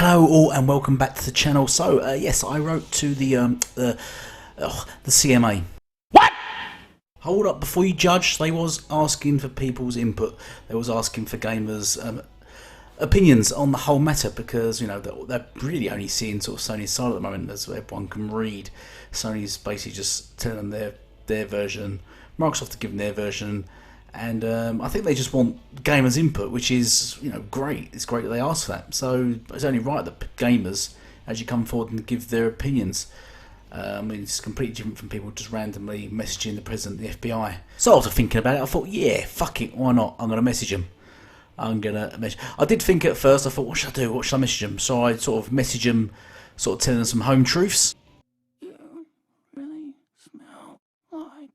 Hello all and welcome back to the channel. So yes, I wrote to the CMA. What? Hold up, before you judge, they was asking for people's input. They was asking for gamers' opinions on the whole matter, because you know they're really only seeing sort of Sony's side at the moment, as everyone can read. Sony's basically just telling them their version. Microsoft are giving their version. And I think they just want gamers' input, which is, you know, great. It's great that they ask for that. So it's only right that gamers actually come forward and give their opinions. I mean, it's completely different from people just randomly messaging the president of the FBI. So after thinking about it, I thought, yeah, fuck it, why not? I'm going to message him. I did think at first, I thought, what should I do? What should I message him? So I sort of message him, sort of telling them some home truths. You really smell like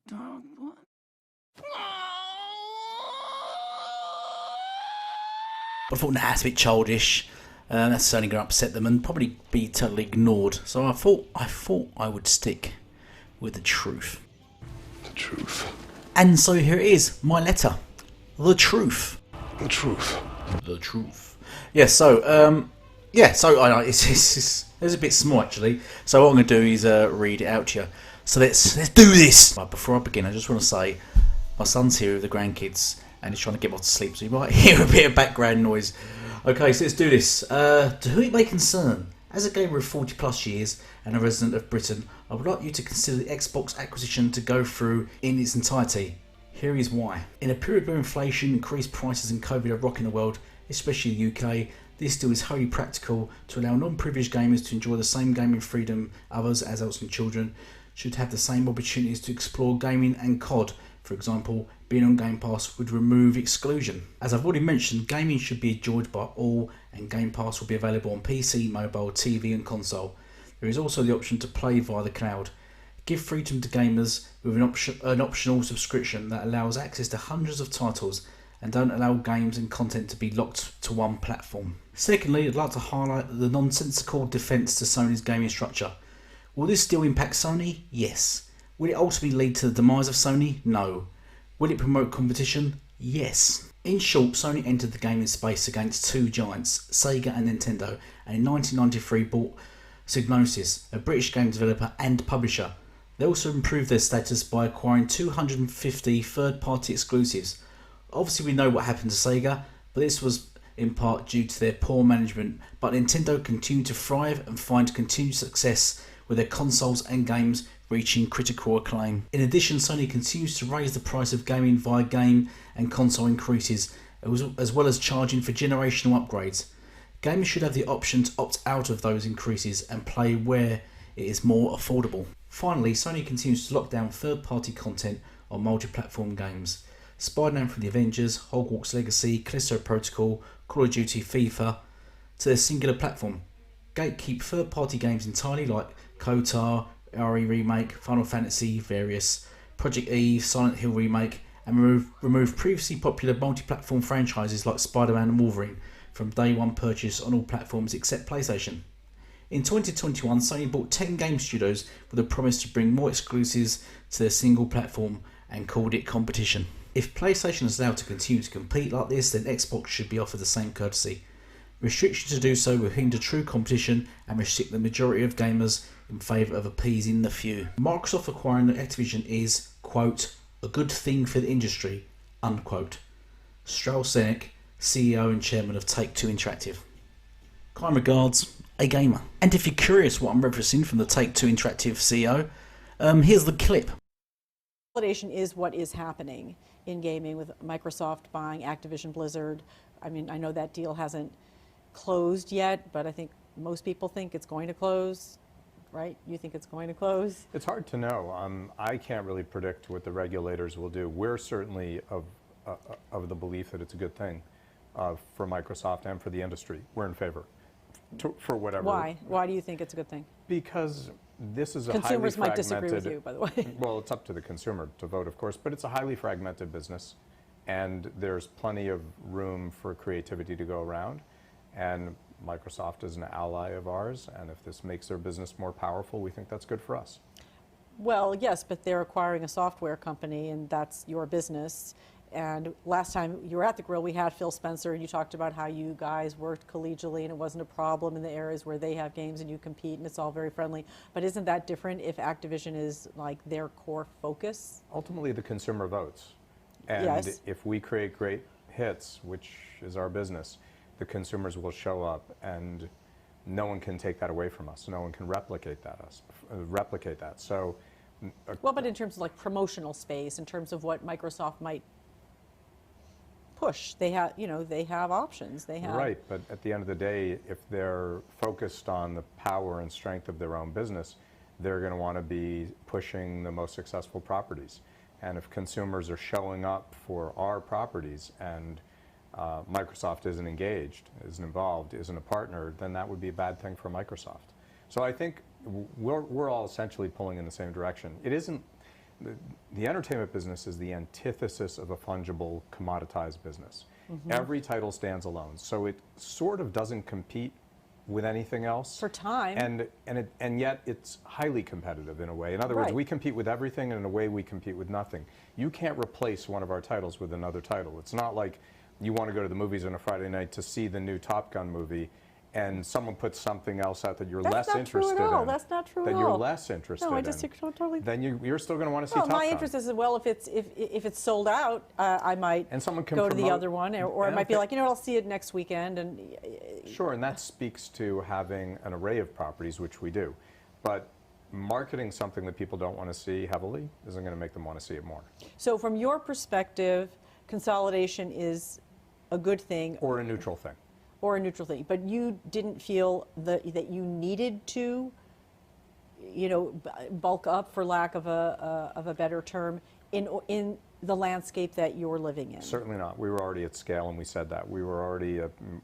dog blood. I thought, nah, that's a bit childish. That's only going to upset them and probably be totally ignored. So I thought I would stick with the truth. The truth. And so here it is, my letter. The truth. The truth. The truth. Yeah. So I know it's a bit small actually. So what I'm going to do is read it out to you. So let's do this. But before I begin, I just want to say my son's here with the grandkids and he's trying to get off to sleep, so you might hear a bit of background noise. Okay, so let's do this. To whom it may concern, as a gamer of 40 plus years and a resident of Britain, I would like you to consider the Xbox acquisition to go through in its entirety. Here is why. In a period where inflation, increased prices and COVID are rocking the world, especially the UK, this deal is wholly practical to allow non-privileged gamers to enjoy the same gaming freedom others, adults and children, should have the same opportunities to explore gaming and COD. For example, being on Game Pass would remove exclusion. As I've already mentioned, gaming should be enjoyed by all, and Game Pass will be available on PC, mobile, TV and console. There is also the option to play via the cloud. Give freedom to gamers with an optional subscription that allows access to hundreds of titles and don't allow games and content to be locked to one platform. Secondly, I'd like to highlight the nonsensical defence to Sony's gaming structure. Will this still impact Sony? Yes. Will it ultimately lead to the demise of Sony? No. Will it promote competition? Yes. In short, Sony entered the gaming space against two giants, Sega and Nintendo, and in 1993 bought Psygnosis, a British game developer and publisher. They also improved their status by acquiring 250 third-party exclusives. Obviously we know what happened to Sega, but this was in part due to their poor management, but Nintendo continued to thrive and find continued success with their consoles and games reaching critical acclaim. In addition, Sony continues to raise the price of gaming via game and console increases, as well as charging for generational upgrades. Gamers should have the option to opt out of those increases and play where it is more affordable. Finally, Sony continues to lock down third-party content on multi-platform games. Spider-Man from the Avengers, Hogwarts Legacy, Callisto Protocol, Call of Duty, FIFA, to their singular platform. Gatekeep third-party games entirely, like KOTOR, RE Remake, Final Fantasy, various, Project Eve, Silent Hill Remake, and remove previously popular multi-platform franchises like Spider-Man and Wolverine from day one purchase on all platforms except PlayStation. In 2021, Sony bought 10 game studios with a promise to bring more exclusives to their single platform and called it competition. If PlayStation is allowed to continue to compete like this, then Xbox should be offered the same courtesy. Restrictions to do so will hinder true competition and restrict the majority of gamers in favour of appeasing the few. Microsoft acquiring Activision is, quote, a good thing for the industry, unquote. Strauss Zelnick, CEO and Chairman of Take-Two Interactive. Kind regards, a gamer. And if you're curious what I'm referencing from the Take-Two Interactive CEO, here's the clip. Consolidation is what is happening in gaming with Microsoft buying Activision Blizzard. I mean, I know that deal hasn't closed yet, but I think most people think it's going to close, right? You think it's going to close? It's hard to know. I can't really predict what the regulators will do. We're certainly of the belief that it's a good thing for Microsoft and for the industry. We're in favor for whatever. Why? Why do you think it's a good thing? Because this is a Consumers highly might disagree with you, by the way. Well, it's up to the consumer to vote, of course, but it's a highly fragmented business, and there's plenty of room for creativity to go around. And Microsoft is an ally of ours, and if this makes their business more powerful, we think that's good for us. Well, yes, but they're acquiring a software company, and that's your business. And last time you were at the grill, we had Phil Spencer, and you talked about how you guys worked collegially and it wasn't a problem in the areas where they have games and you compete and it's all very friendly. But isn't that different if Activision is like their core focus? Ultimately, the consumer votes. And Yes. if we create great hits, which is our business, the consumers will show up, and no one can take that away from us. No one can replicate that. So, Well, but in terms of like promotional space, in terms of what Microsoft might push, they have, they have options. They have. right, but at the end of the day, if they're focused on the power and strength of their own business, they're going to want to be pushing the most successful properties. And if consumers are showing up for our properties and Microsoft isn't engaged, isn't involved, isn't a partner, then that would be a bad thing for Microsoft. So I think we're all essentially pulling in the same direction. It isn't, the entertainment business is the antithesis of a fungible, commoditized business. Every title stands alone, so it sort of doesn't compete with anything else. For time. And yet it's highly competitive in a way. In other words, Right. we compete with everything, and in a way we compete with nothing. You can't replace one of our titles with another title. It's not like you want to go to the movies on a Friday night to see the new Top Gun movie, and someone puts something else out that you're That's less not interested true at all. in. That's not true that at you're all. less interested No, I in. just totally. Then you're still going to want to see Well, Top my Gun. interest is, well, if it's sold out, I might And someone can go to the promote- other one, or it Yeah, might be okay. like, I'll see it next weekend, and Sure, and that speaks to having an array of properties, which we do. But marketing something that people don't want to see heavily isn't going to make them want to see it more. so from your perspective, consolidation is a good thing Or a neutral thing. or a neutral thing, but you didn't feel that you needed to, bulk up, for lack of a better term, in the landscape that you're living in. Certainly not. We were already at scale, and we said that. We were already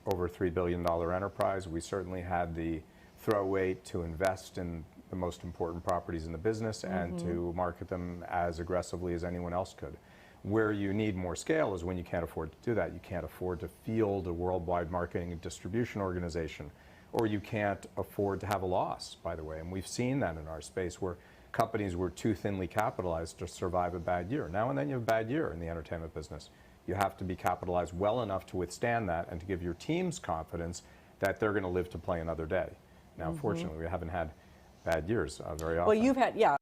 over $3 billion enterprise. We certainly had the throw weight to invest in the most important properties in the business and to market them as aggressively as anyone else could. Where you need more scale is when you can't afford to do that. You can't afford to field a worldwide marketing and distribution organization, or you can't afford to have a loss, by the way. And we've seen that in our space where companies were too thinly capitalized to survive a bad year. Now and then you have a bad year in the entertainment business. You have to be capitalized well enough to withstand that and to give your teams confidence that they're going to live to play another day. Now, fortunately, we haven't had bad years very often. Well, you've had, yeah.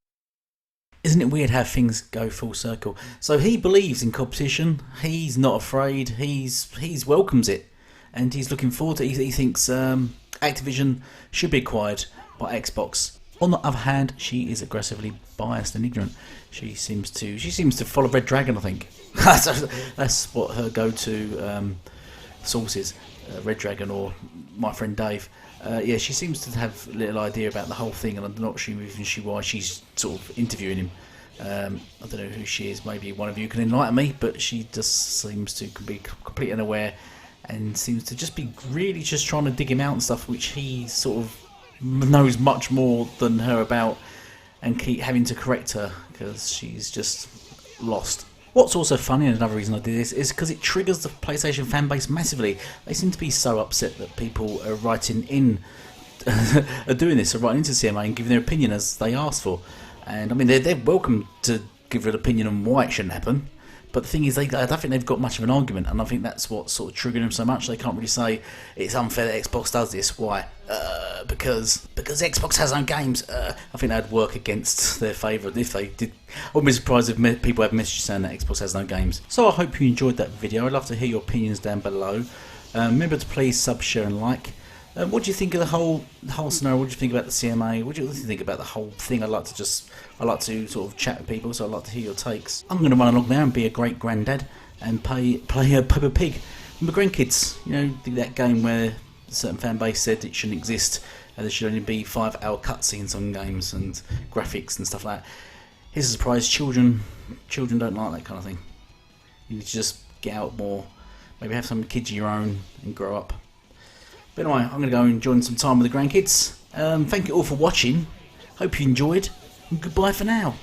Isn't it weird how things go full circle? So he believes in competition. He's not afraid. He's welcomes it, and he's looking forward to it. He thinks Activision should be acquired by Xbox. On the other hand, she is aggressively biased and ignorant. She seems to follow Red Dragon, I think. That's what her go-to source is, Red Dragon or My Friend Dave. Yeah, she seems to have little idea about the whole thing, and I'm not sure even why she's sort of interviewing him. I don't know who she is. Maybe one of you can enlighten me, but she just seems to be completely unaware and seems to just be really just trying to dig him out and stuff, which he sort of knows much more than her about, and keep having to correct her because she's just lost. What's also funny, and another reason I do this, is because it triggers the PlayStation fan base massively. They seem to be so upset that people are writing in, are doing this, are writing into CMA and giving their opinion as they asked for. And I mean, they're welcome to give an opinion on why it shouldn't happen. But the thing is, I don't think they've got much of an argument, and I think that's what sort of triggered them so much. They can't really say it's unfair that Xbox does this. Why? Because Xbox has own games. I think that'd work against their favour if they did. I wouldn't be surprised if people have messages saying that Xbox has no games. So I hope you enjoyed that video. I'd love to hear your opinions down below. Remember to please sub, share, and like. What do you think of the whole scenario? What do you think about the CMA? What do you think about the whole thing? I'd like to sort of chat with people, so I'd like to hear your takes. I'm going to run along now and be a great granddad and play a Peppa Pig with my grandkids. That game where a certain fan base said it shouldn't exist, and there should only be 5-hour cutscenes on games and graphics and stuff like that. Here's a surprise: children don't like that kind of thing. You need to just get out more, maybe have some kids of your own and grow up. But anyway, I'm going to go and enjoy some time with the grandkids. Thank you all for watching. Hope you enjoyed, and goodbye for now.